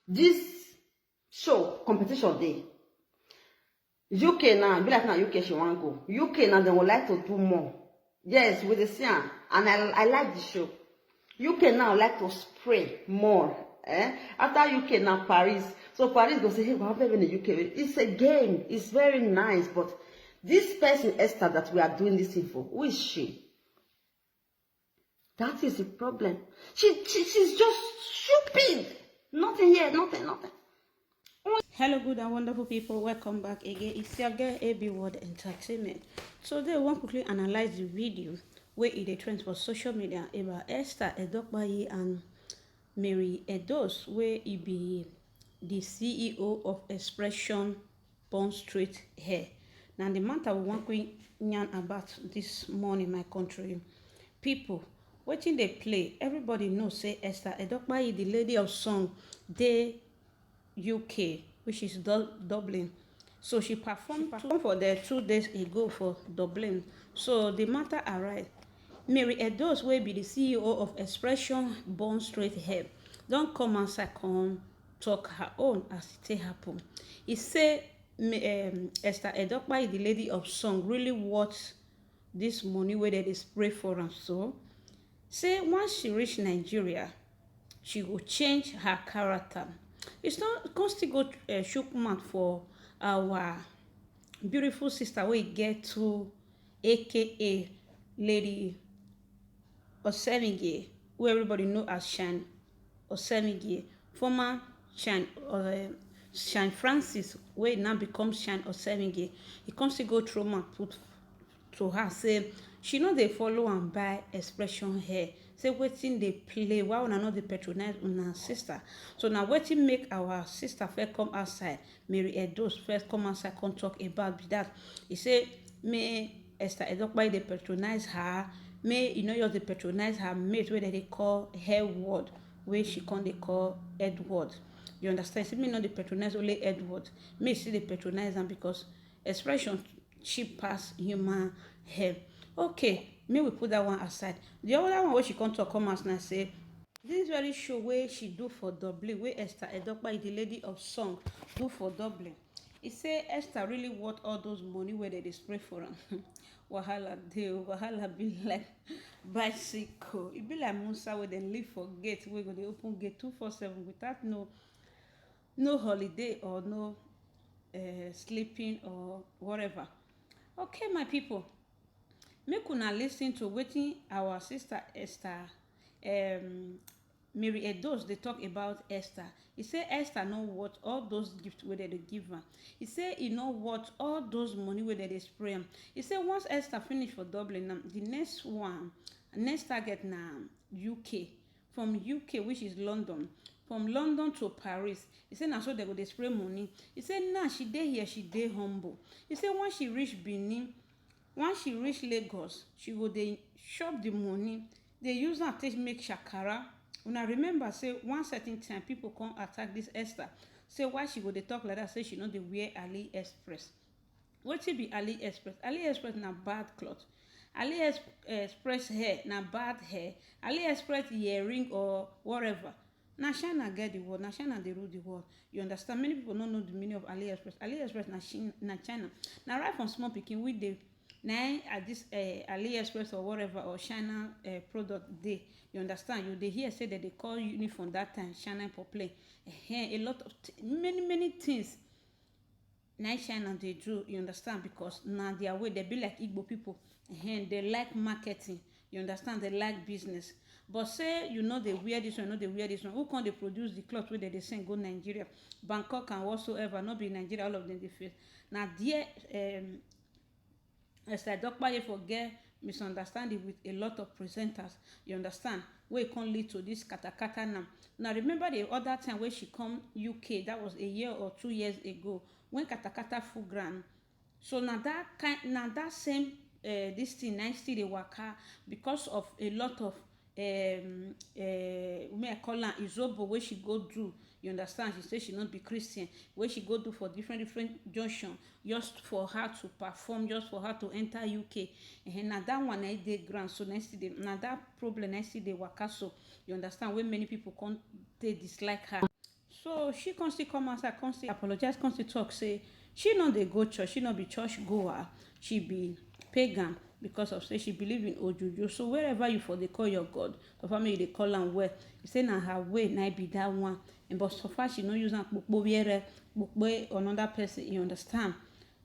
this show competition day. UK now, be like now UK she want go. UK now they would like to do more. Yes, with the Sian, and I like the show. UK now like to spray more. After UK now Paris. So Paris go say, hey, what happened in the UK? It's a game. It's very nice, but this person Esther that we are doing this thing for, who is she? That is the problem. She's just stupid. Nothing here, nothing. Hello, good and wonderful people. Welcome back again. It's your girl AB World Entertainment. Today, we want to quickly analyze the video where it is trend for social media about Esther Edokpayi and Mary Edos, where he be the CEO of Expression Bond Street Hair. Now, the matter we want to yarn about this morning, my country people. Watching they play, everybody knows say Esther Edokpayi, the lady of song, they UK, which is Dublin. So she performed for there 2 days ago for Dublin. So the matter arrived. Mary Edos will be the CEO of Expression Bond Street Hair. Don't come outside, come talk her own as it happen. He say Esther Edokpayi, the lady of song, really worth this money where they spray for her. So say once she reach Nigeria, she will change her character. It's not constant go shook mouth for our beautiful sister we get to aka Lady Osemige, who everybody know as Shan Osemige, former Shan Francis, where now becomes Shan Osemige. He comes to go through mouth put to her say she know they follow and buy Expression hair. Say wetin dey play why una no dey patronize una sister. So now wetin make our sister first come outside, Mary Edos first come outside come talk about that. He say may Esther Edokpayi dey patronize her, may you know just dey patronize her mate wey they call Edward, wey she come dey call Edward. You understand? Say me no dey patronize only Edward, me still dey patronize am because Expression cheap pass human hair. Okay, may we put that one aside. The other one where she come talk come out now say this very show where she do for Dublin, where Esther Edokpayi, the lady of song, do for Dublin. He say Esther really worth all those money where they spray for her. Wahala deal, wahala be like bicycle. It be like Musa where they live for gate, where they open gate 247 without no holiday or no sleeping or whatever. Okay, my people, make una listen to wetin our sister Esther Mary Edos dey talk about Esther. He say Esther no worth all those gifts wey dem dey give am. He say e no worth all those money wey dem dey spray am. He say once Esther finish for Dublin, now the next target na UK. From UK, which is London, from London to Paris. He say na so dem go dey spray money. He say now she dey here, she dey humble. He say once she reach Benin, once she reach Lagos, she go dey chop the money. They use am take make shakara. Una remember say one certain time people come attack this Esther. Say why she go dey talk like that? Say she no dey wear AliExpress. Wetin be AliExpress? AliExpress na bad cloth. AliExpress hair na bad hair. AliExpress earring or whatever. Na China get the world. Na China dey rule the world. You understand? Many people don't know the meaning of AliExpress. AliExpress na China. Now right from small pikin we dey na at this AliExpress or whatever or China product dey. You understand? You dey hear say that they call uniform that time China for play. A lot of many things na China dey do. You understand? Because na their way they be like Igbo people. They like marketing. You understand? They like business. But say you know they wear this one, you know they wear this one. Who can they produce the cloth where they send go Nigeria, Bangkok and whatsoever? Not be Nigeria, all of them they face. Now dear Esther Edokpayi forget misunderstanding with a lot of presenters. You understand? Where it can lead to this katakata now. Now remember the other time where she come UK, that was a year or 2 years ago, when katakata full ground. So now that same this thing now still dey waka because of a lot of may I call her Izobo where she go do. You understand? She say she not be Christian. Where she go do for different junction just for her to perform, just for her to enter UK. And now that one I dey ground. So now that problem I see dey waka. So you understand? When many people can't they dislike her. So she constantly come outside, constantly apologize, constantly talk, say she no dey go church, she no be church goer, she be pagan because of say she believe in ojuju. So wherever you for dey call your god, the family dey call am well. You say na her way, na be that one. And but so far she no use am kpokpo where kpokpo another person, you understand?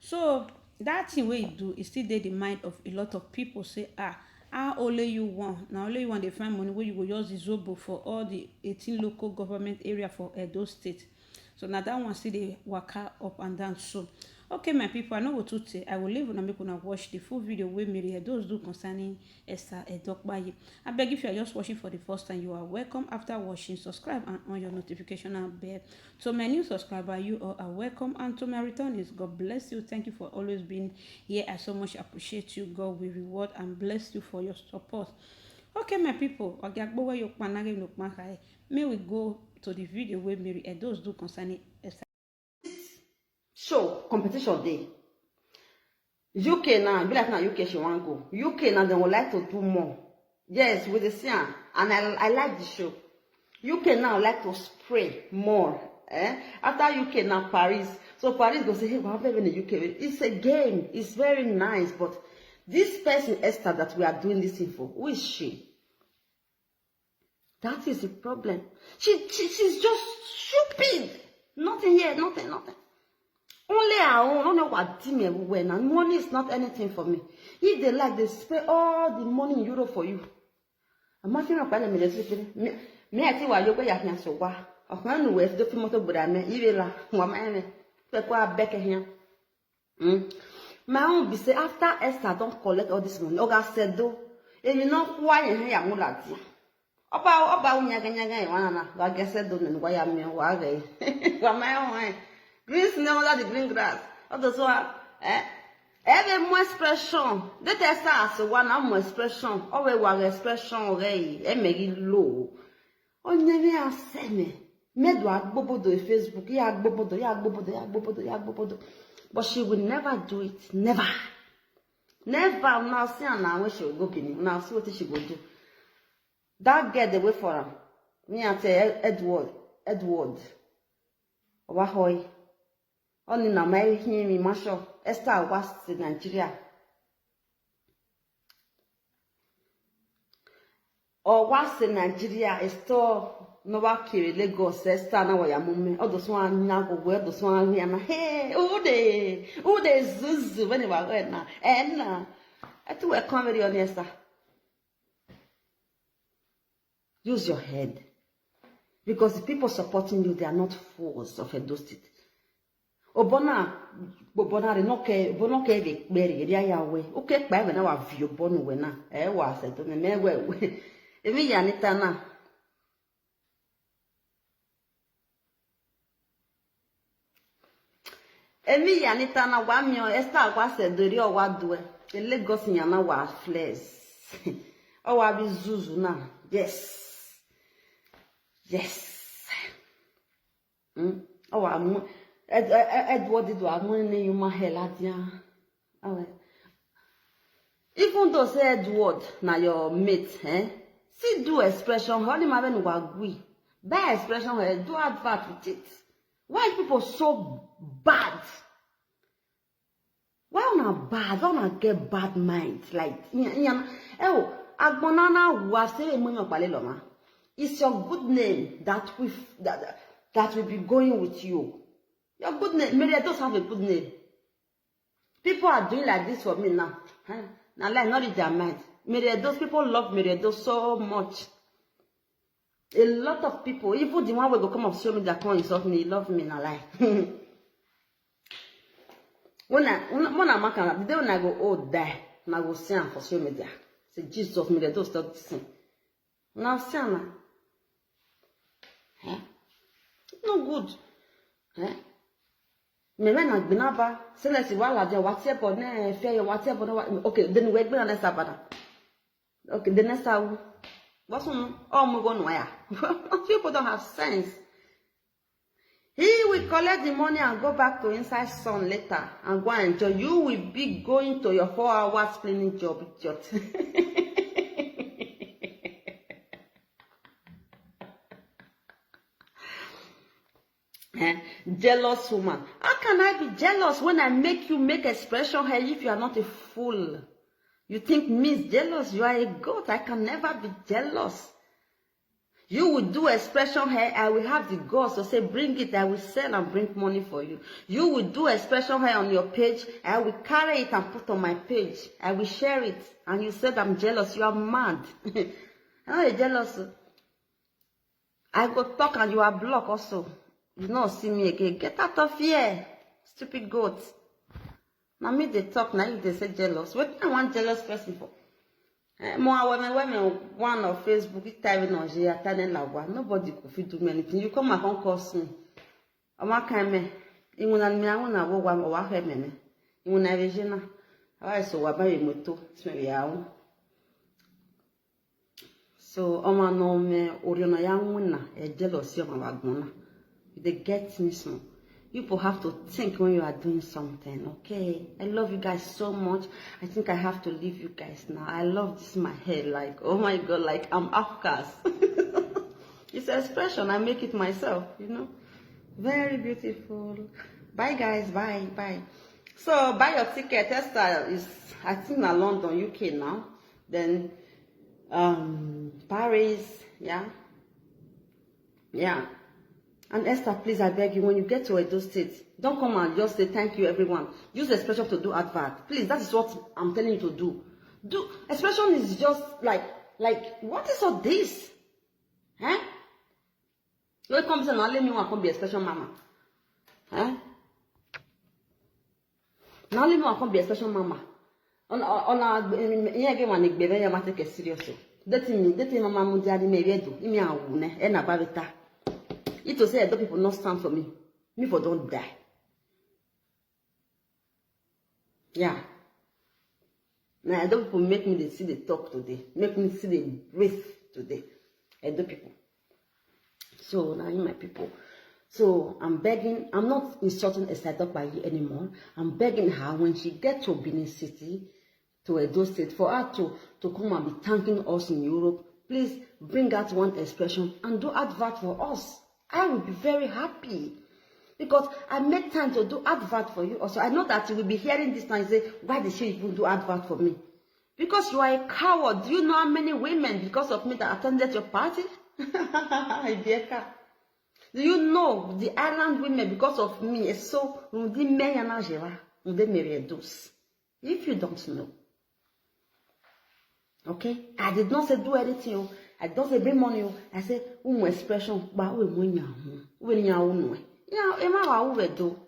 So that thing wey you do, e still dey the mind of a lot of people. Say how only you want, na only you want dey find money wey you go use the zobo for all the 18 local government area for Edo State. So na that one still dey waka up and down. So okay my people, I no go too tey, I will leave una make una watch the full video wey Mary Edo's do concerning Esther Edokpaye. Abeg, if you are just watching for the first time, you are welcome. After watching, subscribe and on your notification bell. To my new subscriber, you all are welcome, and to my returnees, God bless you. Thank you for always being here. I so much appreciate you. God will reward and bless you for your support. Okay my people, may we go to the video wey Mary Edo's do concerning Esther. Show competition day. UK now, be like now UK she want go. UK now they would like to do more. Yes, with the Sian, and I like the show. UK now like to spray more. After UK now Paris. So Paris go say, hey, what happened in the UK? It's a game. It's very nice, but this person Esther that we are doing this thing for, who is she? That is the problem. She's just stupid. Nothing here, nothing. Only her own, only what team everywhere now. Money is not anything for me. If they like, they spend all the money in Europe for you. I'm not feeling like me. I tell you, you go ya so wa. I'm not west. Do fi moto buda me. Ibe la, mama me. Pe kwa beke here. My own be say after Esther don't collect all this money. Oga said do. And you know why you here mula dia. Oba unyaga wana na. Wa gese do ne wa ya me wa ge. Wa my own. Green snow under the green grass. All those one, every more expression. That is as one more expression. Always one expression already. Make it low. On never say me. Me do agbobodo Facebook. Ya agbobodo. But she will never do it. Never. Now see her now when she will go Benin. Now see what she will do. That girl they wait for her. Me I say Edward. Wahoy. Only na my him Marshall Esther was in Nigeria. Or was in Nigeria a store no kiri Lagos Esther na waya mume. All those one na go where those one here na hey who they zuzu when you were going na and I think we're comedy on Esther. Use your head. Because the people supporting you, they are not fools of Edo State. Obona re no ke ge beri ria ya we o ke pa we na wa vio bonu we na wa se to me we emi ya nita na wa mi o Esther wa se dori o wa do e Lagos yan na wa flex o wa bi zuzu na yes o wa mu Edward do amone you ma heladia. Even though say Edward na your mate, see do expression, how ma ben wa agree. By expression, do advert with it. Why people so bad? Why una bad? Why una get bad mind? Like agbonana wa say monyo pale loma. It's your good name that will be going with you. Your good name, Mary does have a good name. People are doing like this for me now. Now, like, not in their mind. Mary, those people love Mary so much. A lot of people, even the one will go come up show me that can insult me, love me now, like. when I mark the day when I go old die, and I go see him for social media. Say Jesus, Mary, those stop this thing. Now see him. No good. Me when I been aba, say let's see what la WhatsApp or ne fair WhatsApp or okay, then we been on the Sabbath. Okay, the next hour. What's on? Oh, we go nowhere. People don't have sense. He will collect the money and go back to inside sun later and go and enjoy. You will be going to your 4 hours cleaning job, idiot. Jealous woman. How can I be jealous when I make you make expression here if you are not a fool? You think me is jealous? You are a goat. I can never be jealous. You will do expression here. I will have the guts to say, bring it. I will sell and bring money for you. You will do expression here on your page. I will carry it and put on my page. I will share it. And you said I'm jealous. You are mad. I'm not jealous. I go talk and you are blocked also. You don't see me again. Get out of here. Stupid goat. Now me they talk, now if they say jealous. What do I want jealous person for? More women one on Facebook, it time on Jay, nobody could do me anything. You come and curse me. I'm not coming. You will not me, I will not go one or one minute. You will never Jena. I saw a very moto, so, Oma no me, Oriona young winner, a jealous young wagona. They get me small. You people have to think when you are doing something, okay? I love you guys so much. I think I have to leave you guys now. I love this my hair, like, oh my God, like I'm outcast. It's an expression, I make it myself, you know? Very beautiful. Bye guys, bye, bye. So buy your ticket. Esther is, I think, in London, UK now. Then Paris, yeah. And Esther, please, I beg you, when you get to Edo State, don't come and just say thank you, everyone. Use the expression to do advert. Please, that is what I'm telling you to do. Expression is just like, what is all this? Huh? You come to now, let me want to be expression mama. Huh? Now let me want to be expression mama. On again one big baby, you take it seriously. That mama mundiali me redo. Imi awune, e na barita. It will say other people not stand for me. Me for don't die. Yeah. Now other people make me see the talk today. Make me see the breathe today. Other people. So now you my people. So I'm begging, I'm not insulting Esther by you anymore. I'm begging her when she gets to Benin City, to Edo State, for her to come and be thanking us in Europe. Please bring out one expression and do advert for us. I will be very happy. Because I make time to do advert for you also. I know that you will be hearing this and say, why did she even do advert for me? Because you are a coward. Do you know how many women, because of me, that attended your party? Do you know the island women, because of me, is so if you don't know. Okay? I did not say do anything. I don't say bring money. I say, expression, but when you yeah, Emma, I will do.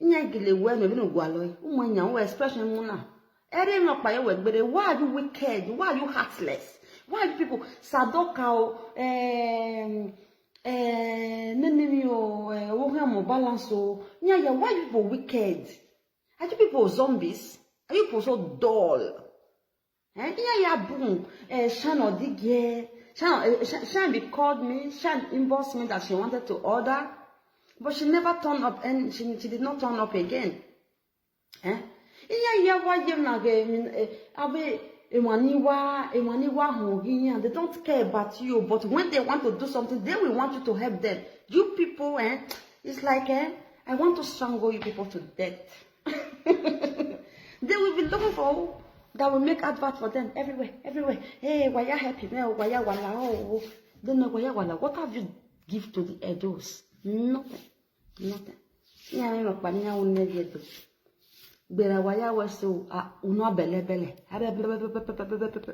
Nyagile, when we no gualoy, when you expression, Mona. Every not by your but why are you wicked? Why are you heartless? Why do people Sadoka, balance? Yeah, why are you people wicked? Are you people zombies? Are you people so dull? Yeah, boom. Shan or dig, Shan be called me, Shan inboxed me that she wanted to order, but she never turned up, and she did not turn up again. Yeah, why you not they don't care about you, but when they want to do something, they will want you to help them. You people, it's like, I want to strangle you people to death. They will be looking for that will make advert for them everywhere. Hey, why you happy? Why you wala? Oh, don't know why you wala. What have you give to the Edos? Nothing. Yeah, I'm not planning on never do. Bera why you was so uno bele.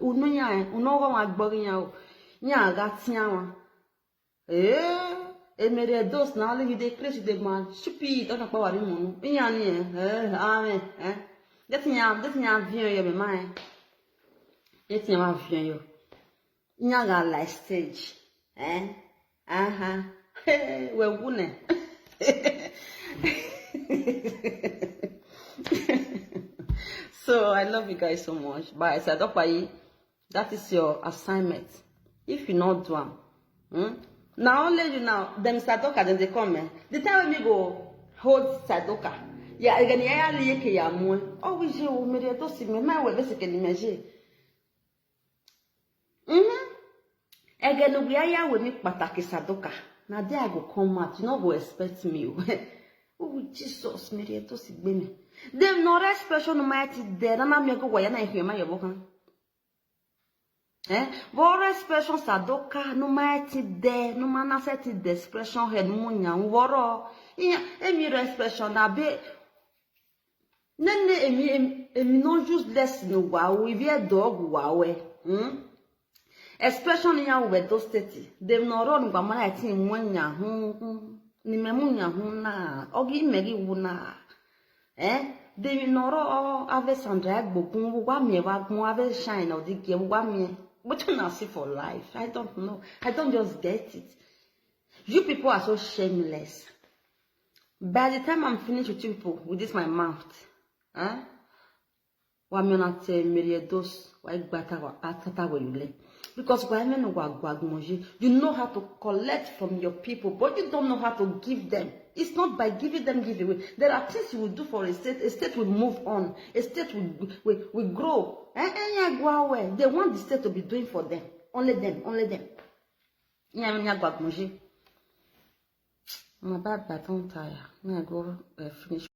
Uno ya, uno go magbori ya. Nya gatia wa. Emere Edos na ali de crazy de man. Stupid, don't know what you want. Nya ni amen. Detinha avião yo me mãe. Detinha avião yo. Nyaga live stage. We wune. So I love you guys so much. But I said, that is your assignment. If you not do them, now only you now. Them Sadoka then they come. The time when we go hold Sadoka. Yeah, again, yeah, like ya mo. Oh, we je o mere to si me ma we be se ke ni meje. Again, we ya we mi pataki Sadoka. Now there I go come out. You not go expect me. Oh, Jesus, Mary, to see me. Them no expression no mighty there. Na me go waya na ehwe ma yebokan. Vore expression sadoka no mighty there. No man set the expression head munya. Voro. Iya, emi expression na be. Nene emi no just less no wow. We be a dog wow. Expression ya we do state. Them no run kwa mana ti munya ni memunya na ogi megi wuna. They no ro ave sandra gbokun wa mi wa gun ave shine of the game wa mi. What you now see for life? I don't know. I don't just get it. You people are so shameless. By the time I'm finished with you people, with this my mouth, wa mi na te merie dos wa igbata wa atata we yule. Because you know how to collect from your people, but you don't know how to give them. It's not by giving them giveaway. There are things you will do for a state will move on, a state will grow. They want the state to be doing for them. Only them. My bad, but I'm tired. I go finish